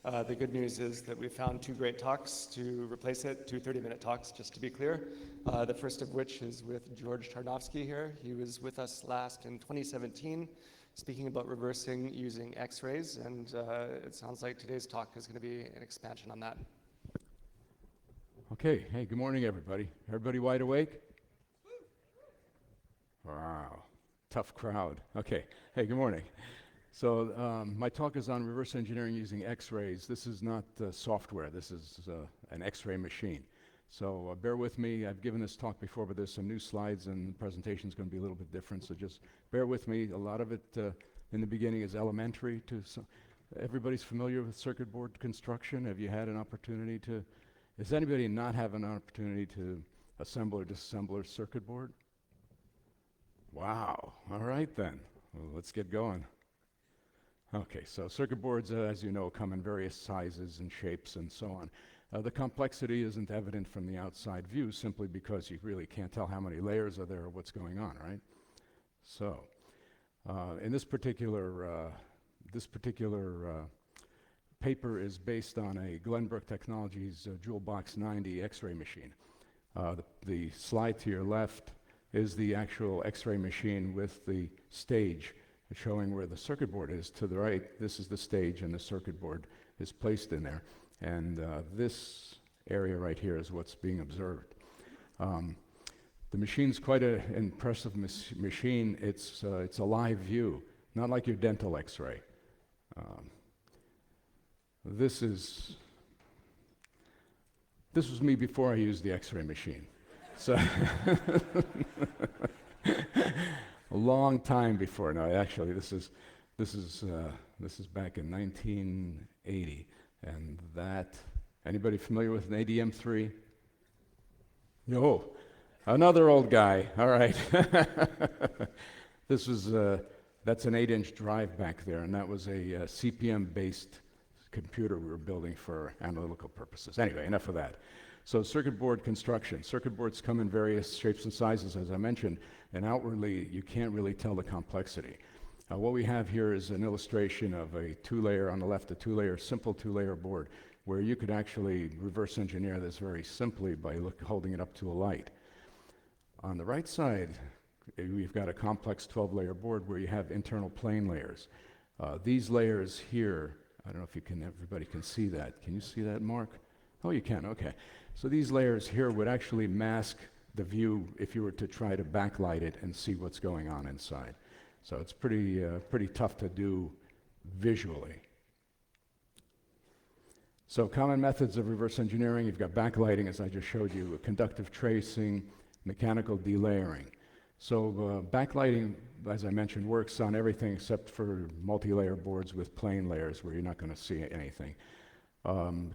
The good news is that we found two great talks to replace it, two 30-minute talks, just to be clear. The first of which is with George Tarnovsky here. He was with us last in 2017, speaking about reversing using X-rays, and it sounds like today's talk is going to be an expansion on that. Okay, hey, good morning, everybody. Everybody wide awake? Wow, tough crowd. Okay, hey, good morning. So my talk is on reverse engineering using X-rays. This is not software, this is an X-ray machine. So bear with me, I've given this talk before, but there's some new slides and the presentation is going to be a little bit different, so just bear with me. A lot of it in the beginning is elementary to everybody's familiar with circuit board construction. Have you had an opportunity to, does anybody not have an opportunity to assemble or disassemble a circuit board? Wow, all right then, well, let's get going. Okay, so circuit boards, as you know, come in various sizes and shapes and so on. The complexity isn't evident from the outside view simply because you really can't tell how many layers are there or what's going on, right? So, in this particular paper is based on a Glenbrook Technologies Jewel Box 90 X-ray machine. The slide to your left is the actual X-ray machine with the stage showing where the circuit board is. To the right, this is the stage and the circuit board is placed in there. And this area right here is what's being observed. The machine's quite an impressive machine. It's a live view, not like your dental X-ray. This was me before I used the X-ray machine. So a long time before. No, actually, this is back in 1980, and that. Anybody familiar with an ADM3? No, another old guy. All right. This was that's an 8-inch drive back there, and that was a CPM-based computer we were building for analytical purposes. Anyway, enough of that. So circuit board construction. Circuit boards come in various shapes and sizes, as I mentioned, and outwardly you can't really tell the complexity. What we have here is an illustration of a two-layer, on the left, a simple two-layer board, where you could actually reverse engineer this very simply by holding it up to a light. On the right side, we've got a complex 12-layer board where you have internal plane layers. These layers here, I don't know if everybody can see that. Can you see that, Mark? Oh, you can, okay. So these layers here would actually mask the view if you were to try to backlight it and see what's going on inside. So it's pretty tough to do visually. So common methods of reverse engineering, you've got backlighting, as I just showed you, conductive tracing, mechanical delayering. So backlighting, as I mentioned, works on everything except for multi-layer boards with plane layers where you're not going to see anything.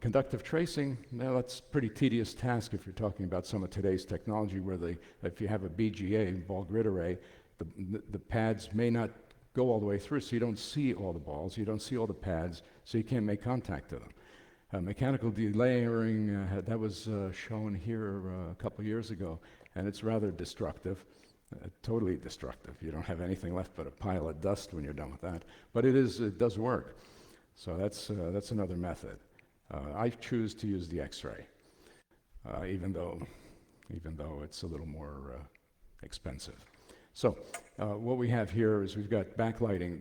Conductive tracing, well, that's a pretty tedious task if you're talking about some of today's technology where if you have a BGA, ball grid array, the pads may not go all the way through, so you don't see all the balls, you don't see all the pads, so you can't make contact to them. Mechanical delayering, that was shown here a couple years ago, and it's rather destructive, totally destructive. You don't have anything left but a pile of dust when you're done with that, but it does work. So that's another method. I choose to use the X-ray, even though it's a little more expensive. So what we have here is we've got backlighting.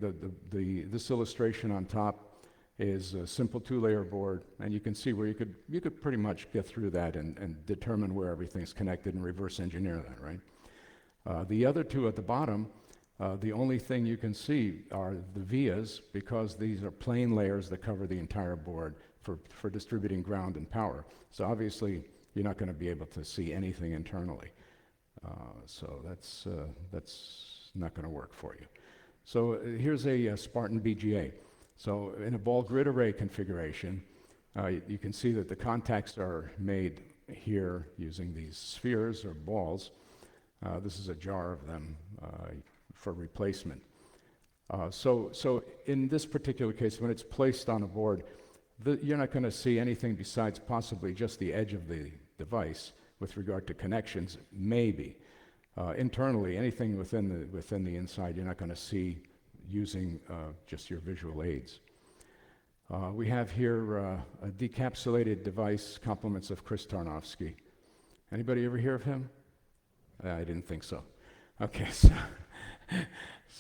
This illustration on top is a simple two-layer board, and you can see where you could pretty much get through that and determine where everything's connected and reverse engineer that, right? The other two at the bottom, the only thing you can see are the vias, because these are plane layers that cover the entire board for distributing ground and power. So obviously, you're not going to be able to see anything internally. So that's not going to work for you. So here's a Spartan BGA. So in a ball grid array configuration, you can see that the contacts are made here using these spheres or balls. This is a jar of them for replacement. So in this particular case, when it's placed on a board, you're not going to see anything besides possibly just the edge of the device with regard to connections, maybe. Internally, anything within the inside, you're not going to see using just your visual aids. We have here a decapsulated device, compliments of Chris Tarnovsky. Anybody ever hear of him? I didn't think so. Okay,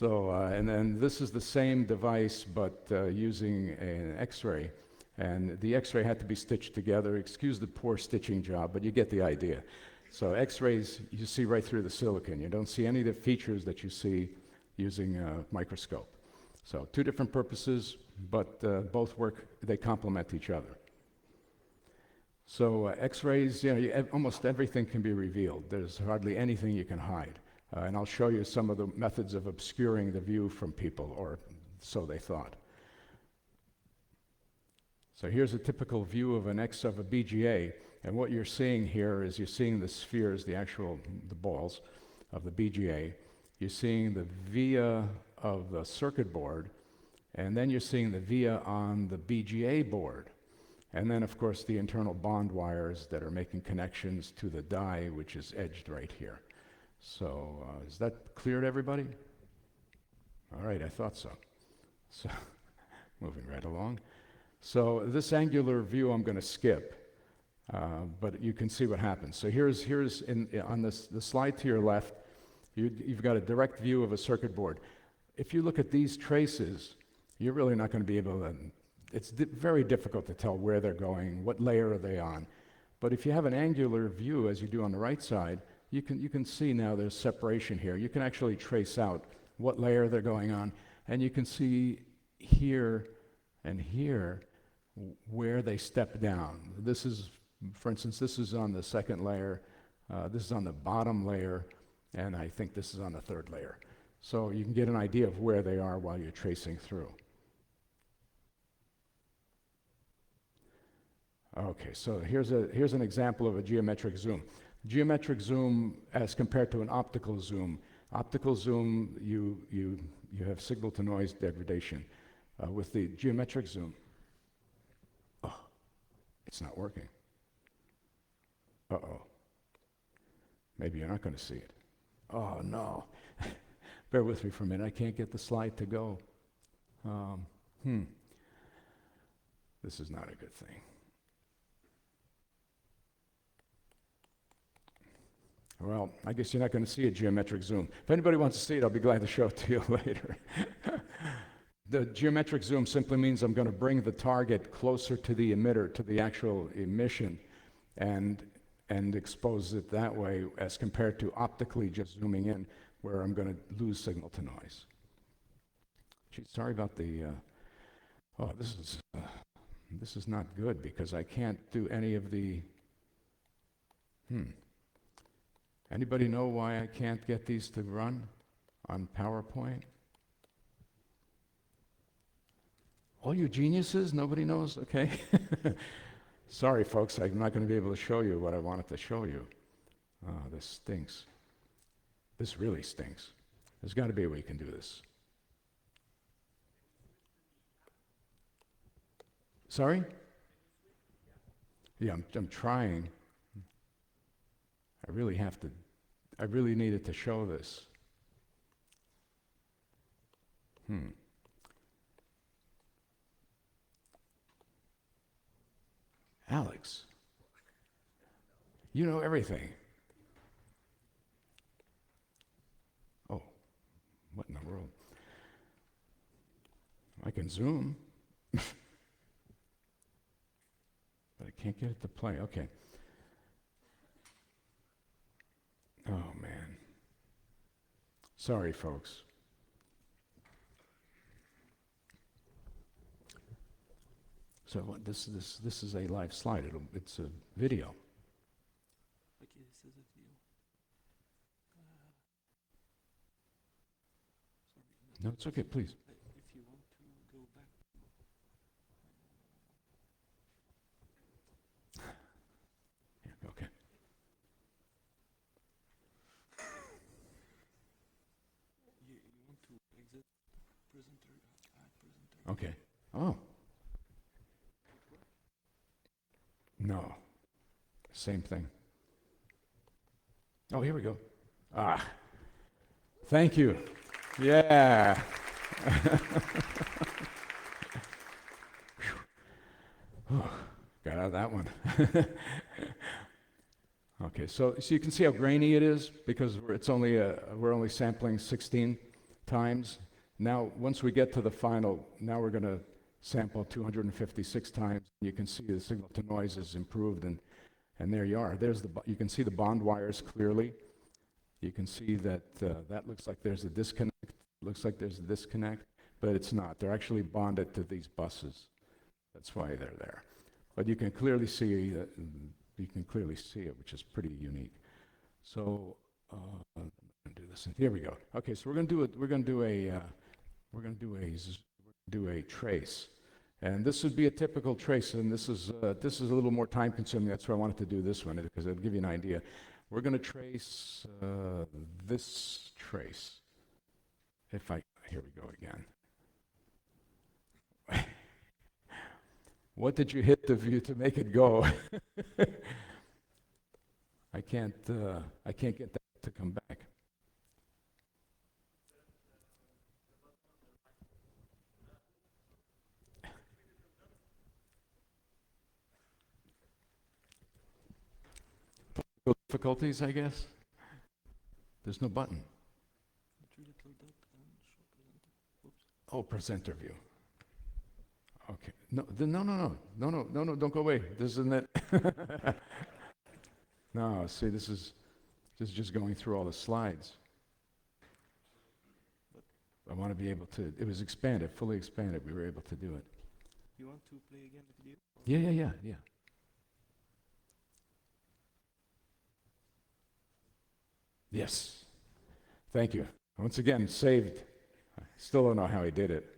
and then this is the same device, but using an X-ray. And the X-ray had to be stitched together. Excuse the poor stitching job, but you get the idea. So X-rays, you see right through the silicon. You don't see any of the features that you see using a microscope. So two different purposes, but both work, they complement each other. So X-rays, almost everything can be revealed. There's hardly anything you can hide. And I'll show you some of the methods of obscuring the view from people, or so they thought. So here's a typical view of a BGA, and what you're seeing here is you're seeing the spheres, the balls of the BGA. You're seeing the via of the circuit board, and then you're seeing the via on the BGA board. And then, of course, the internal bond wires that are making connections to the die, which is edged right here. So is that clear to everybody? All right, I thought so. So moving right along. So this angular view I'm going to skip, but you can see what happens. So here's on the slide to your left, you've got a direct view of a circuit board. If you look at these traces, you're really not going to be able to, it's very difficult to tell where they're going, what layer are they on. But if you have an angular view, as you do on the right side, you can see now there's separation here. You can actually trace out what layer they're going on, and you can see here and here where they step down. This is, for instance, this is on the second layer, this is on the bottom layer, and I think this is on the third layer. So you can get an idea of where they are while you're tracing through. Okay, so here's an example of a geometric zoom. Geometric zoom as compared to an optical zoom. Optical zoom, you have signal to noise degradation. With the geometric zoom, it's not working. Uh-oh. Maybe you're not going to see it. Oh, no. Bear with me for a minute. I can't get the slide to go. This is not a good thing. Well, I guess you're not going to see a geometric zoom. If anybody wants to see it, I'll be glad to show it to you later. The geometric zoom simply means I'm going to bring the target closer to the emitter, to the actual emission, and expose it that way as compared to optically just zooming in, where I'm going to lose signal to noise. Gee, sorry about the, this is not good because I can't do any of the, Anybody know why I can't get these to run on PowerPoint? All you geniuses, nobody knows? Okay. Sorry, folks, I'm not going to be able to show you what I wanted to show you. This stinks. This really stinks. There's got to be a way you can do this. Sorry? Yeah, I'm trying. I really needed to show this. Alex, you know everything. Oh, what in the world? I can zoom, but I can't get it to play. Okay. Oh, man. Sorry, folks. So what, this is a live slide. It's a video. Okay, this is a video. Sorry. No, it's okay, please. If you want to go back. Yeah, okay. You want to exit presenter, presenter. Okay. Oh. No. Same thing. Oh, here we go. Ah. Thank you. Yeah. Got out of that one. Okay, so you can see how grainy it is because we're only sampling 16 times. Now, once we get to the final, now we're going to sample 256 times. You can see the signal to noise is improved, and there you are. You can see the bond wires clearly. You can see that that looks like there's a disconnect. Looks like there's a disconnect, but it's not. They're actually bonded to these buses. That's why they're there. But you can clearly see that. You can clearly see it, which is pretty unique. So I'm going to do this. Here we go. Okay, so we're going to do a trace, and this would be a typical trace. And this is a little more time consuming. That's why I wanted to do this one because it'll give you an idea. We're going to trace this trace. Here we go again. What did you hit the view to make it go? I can't get that to come back. Difficulties, I guess. There's no button. Oh, presenter view. Okay. No, don't go away. This isn't it. No, see, this is just going through all the slides. I want to be able to, it was expanded, fully expanded. We were able to do it. You want to play again the video? Yeah. Yes. Thank you. Once again, saved. I still don't know how he did it.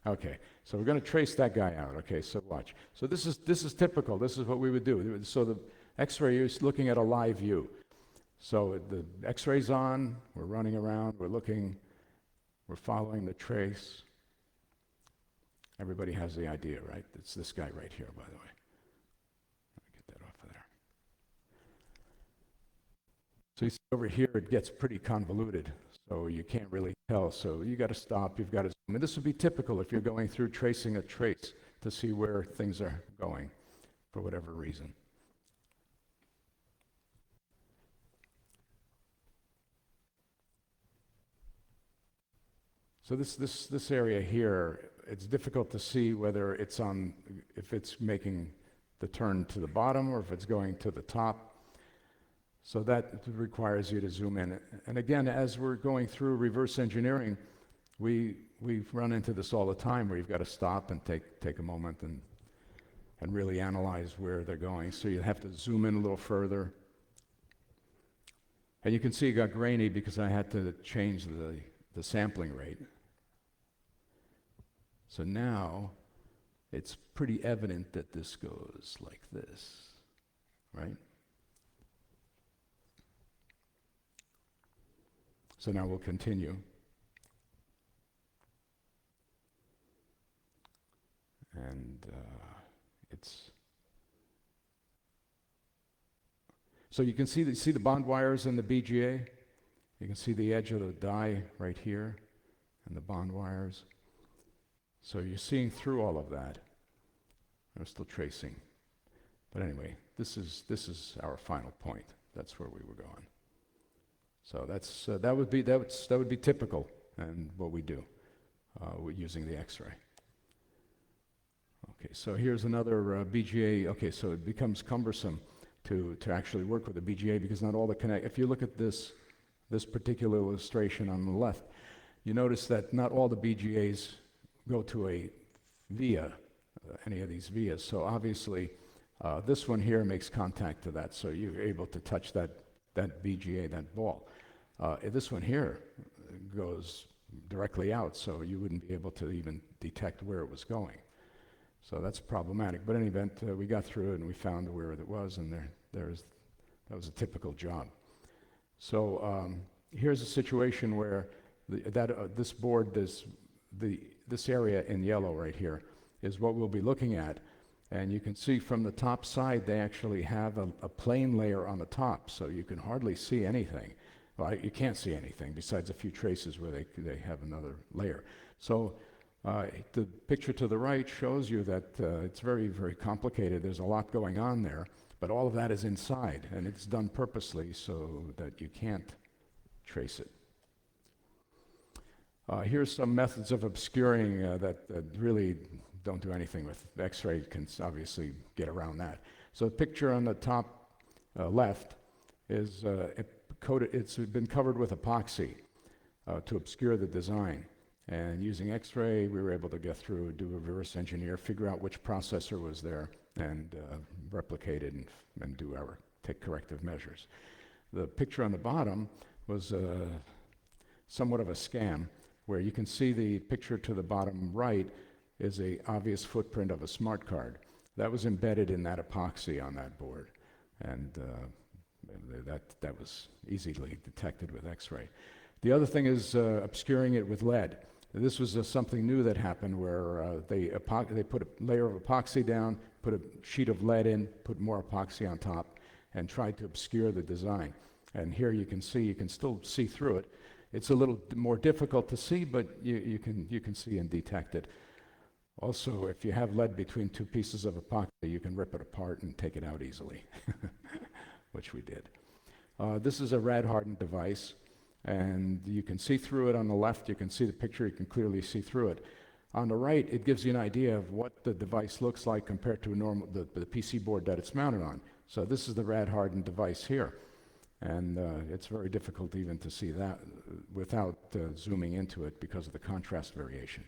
Okay, so we're going to trace that guy out. Okay, so watch. So this is typical. This is what we would do. So the X-ray is looking at a live view. So the X-ray's on. We're running around. We're looking. We're following the trace. Everybody has the idea, right? It's this guy right here, by the way. Let me get that off of there. So you see over here, it gets pretty convoluted. So you can't really tell. So you got to stop. You've got to. I mean, this would be typical if you're going through tracing a trace to see where things are going, for whatever reason. So this area here, it's difficult to see whether if it's making the turn to the bottom or if it's going to the top. So that requires you to zoom in. And again, as we're going through reverse engineering, we run into this all the time where you've got to stop and take a moment and really analyze where they're going. So you have to zoom in a little further. And you can see it got grainy because I had to change the sampling rate. So now it's pretty evident that this goes like this, right? So now we'll continue. And so you can see the bond wires in the BGA. You can see the edge of the die right here and the bond wires. So you're seeing through all of that. We're still tracing. But anyway, this is our final point. That's where we were going. So that would be typical and what we do using the X-ray. Okay, so here's another BGA. Okay, so it becomes cumbersome to actually work with a BGA because not all the connect. If you look at this particular illustration on the left, you notice that not all the BGAs go to a via, any of these vias. So obviously, this one here makes contact to that, so you're able to touch that BGA, that ball. This one here goes directly out, so you wouldn't be able to even detect where it was going. So that's problematic. But in any event, we got through it and we found where it was, and that was a typical job. So here's a situation where this board, this area in yellow right here, is what we'll be looking at. And you can see from the top side, they actually have a plane layer on the top, so you can hardly see anything. Well, you can't see anything besides a few traces where they have another layer. So The picture to the right shows you that it's very, very complicated. There's a lot going on there, but all of that is inside, and it's done purposely so that you can't trace it. Here's some methods of obscuring that really don't do anything with X-ray. You can obviously get around that. So the picture on the top left is it's been covered with epoxy to obscure the design. And using X-ray, we were able to get through, do a reverse engineer, figure out which processor was there, and replicate it and take corrective measures. The picture on the bottom was somewhat of a scam, where you can see the picture to the bottom right is an obvious footprint of a smart card. That was embedded in that epoxy on that board, and that was easily detected with X-ray. The other thing is obscuring it with lead. This was something new that happened where they put a layer of epoxy down, put a sheet of lead in, put more epoxy on top, and tried to obscure the design. And here you can still see through it. It's a little more difficult to see, but you can see and detect it. Also, if you have lead between two pieces of epoxy, you can rip it apart and take it out easily, which we did. This is a rad-hardened device, and you can see through it on the left. You can see the picture. You can clearly see through it. On the right, it gives you an idea of what the device looks like compared to the PC board that it's mounted on. So this is the rad-hardened device here. And it's very difficult even to see that without zooming into it because of the contrast variation.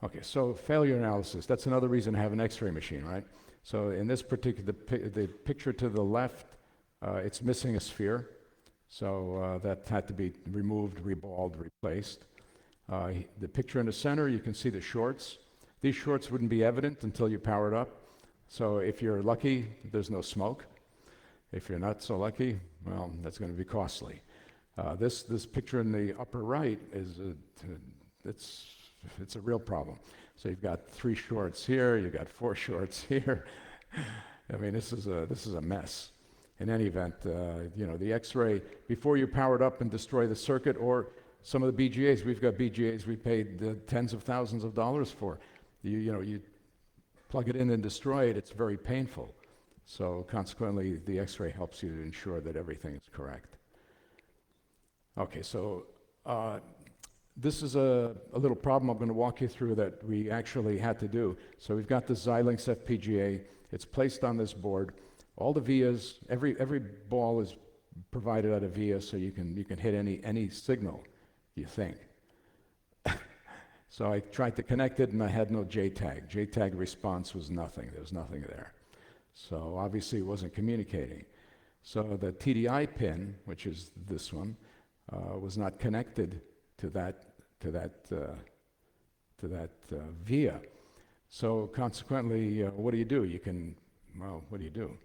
Okay, so failure analysis. That's another reason to have an X-ray machine, right? So in this particular, the picture to the left, it's missing a sphere. So that had to be removed, reballed, replaced. The picture in the center, you can see the shorts. These shorts wouldn't be evident until you power it up. So if you're lucky, there's no smoke. If you're not so lucky, well, that's going to be costly. This picture in the upper right is it's a real problem. So you've got 3 shorts here, you've got 4 shorts here. I mean, this is a mess. In any event, the X-ray, before you power it up and destroy the circuit, or some of the BGAs, we've got BGAs we paid tens of thousands of dollars for. You plug it in and destroy it, it's very painful. So consequently, the X-ray helps you to ensure that everything is correct. Okay, so this is a little problem I'm going to walk you through that we actually had to do. So we've got this Xilinx FPGA. It's placed on this board. All the vias, every ball is provided at a via, so you can hit any signal you think. So I tried to connect it, and I had no JTAG. JTAG response was nothing. There was nothing there. So obviously it wasn't communicating. So the TDI pin, which is this one, was not connected to that via. So consequently, what do you do? What do you do?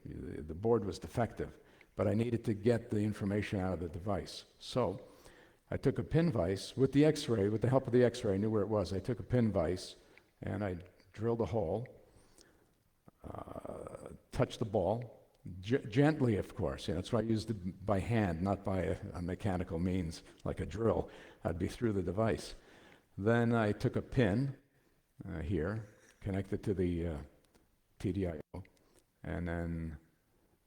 The board was defective, but I needed to get the information out of the device. So I took a pin vise with the X-ray, with the help of the X-ray, I knew where it was. I took a pin vise and I drilled a hole, touched the ball, gently, of course. That's why I used it by hand, not by a mechanical means like a drill. I'd be through the device. Then I took a pin here, connected to the TDIO, and then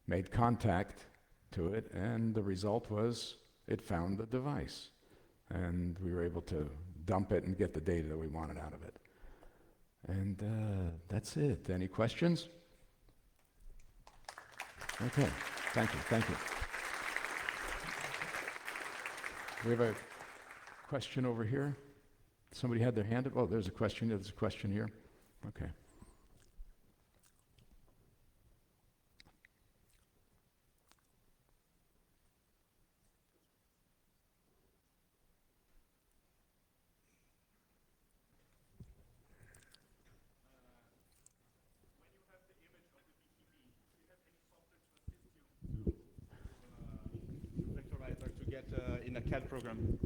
made contact to it, and the result was it found the device. And we were able to dump it and get the data that we wanted out of it. And that's it. Any questions? Okay, thank you. We have a question over here. Somebody had their hand up. Oh, there's a question. There's a question here. Okay. In a CAD program.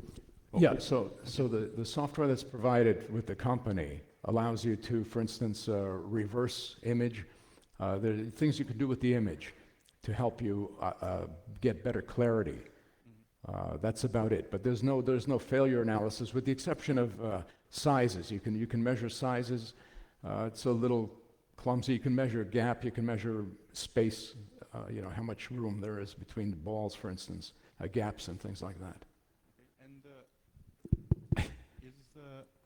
Yeah, so the software that's provided with the company allows you to, for instance, reverse image. There are things you can do with the image to help you get better clarity. That's about it. But there's no failure analysis, with the exception of sizes. You can measure sizes. It's a little clumsy. You can measure gap. You can measure space. How much room there is between the balls, for instance, gaps and things like that. And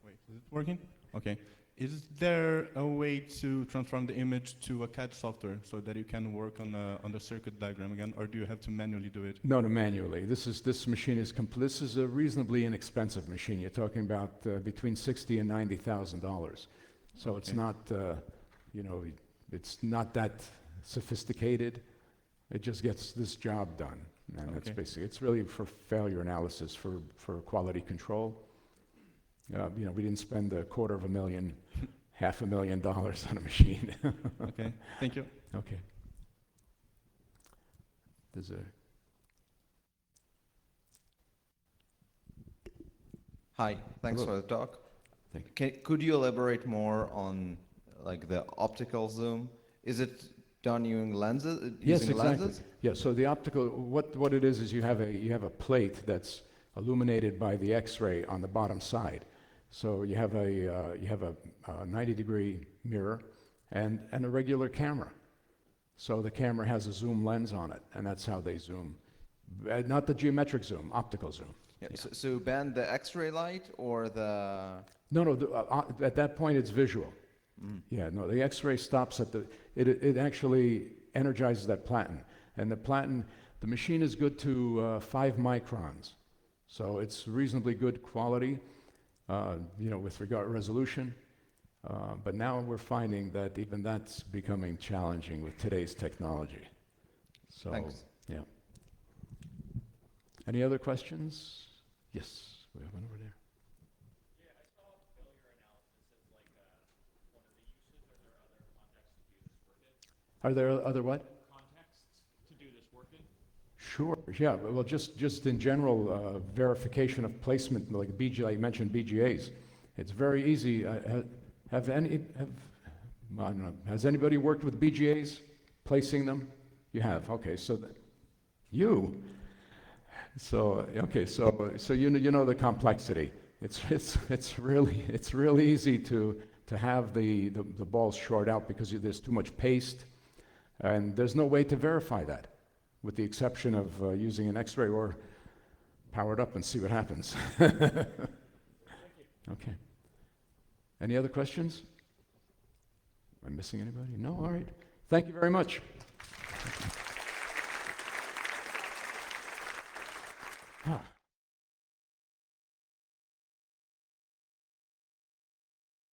wait, is it working? Okay. Is there a way to transform the image to a CAD software so that you can work on the circuit diagram again, or do you have to manually do it? No, manually. This machine is This is a reasonably inexpensive machine. You're talking about between $60,000 and $90,000. So Okay. it's not, it's not that sophisticated. It just gets this job done, and that's Okay. basically. It's really for failure analysis, for quality control. We didn't spend $250,000, $500,000 on a machine. Okay, thank you. Okay. There's a. Hi, thanks Hello. for the talk. Thank you. Could you elaborate more on like the optical zoom? Is it done using lenses? Yes, using exactly. lenses? Yeah, so the optical, what it is you have a plate that's illuminated by the X-ray on the bottom side. So you have a 90-degree mirror and a regular camera. So the camera has a zoom lens on it, and that's how they zoom. Not the geometric zoom, optical zoom. Yeah. Yeah. So bend the X-ray light or the? No, at that point it's visual. Yeah, no, the X-ray stops at it actually energizes that platen. And the machine is good to 5 microns. So it's reasonably good quality, with regard to resolution. But now we're finding that even that's becoming challenging with today's technology. So, Thanks. yeah. Any other questions? Yes, we have one over there. Are there other what? Contexts to do this work in? Sure, yeah, well, just in general, verification of placement, like I mentioned BGAs. It's very easy. I don't know, has anybody worked with BGAs, placing them? You have, okay, so you? So, okay, so you know the complexity. It's really easy to have the balls short out because there's too much paste. And there's no way to verify that, with the exception of using an X-ray or power it up and see what happens. Okay. Any other questions? Am I missing anybody? No? All right. Thank you very much. Ah.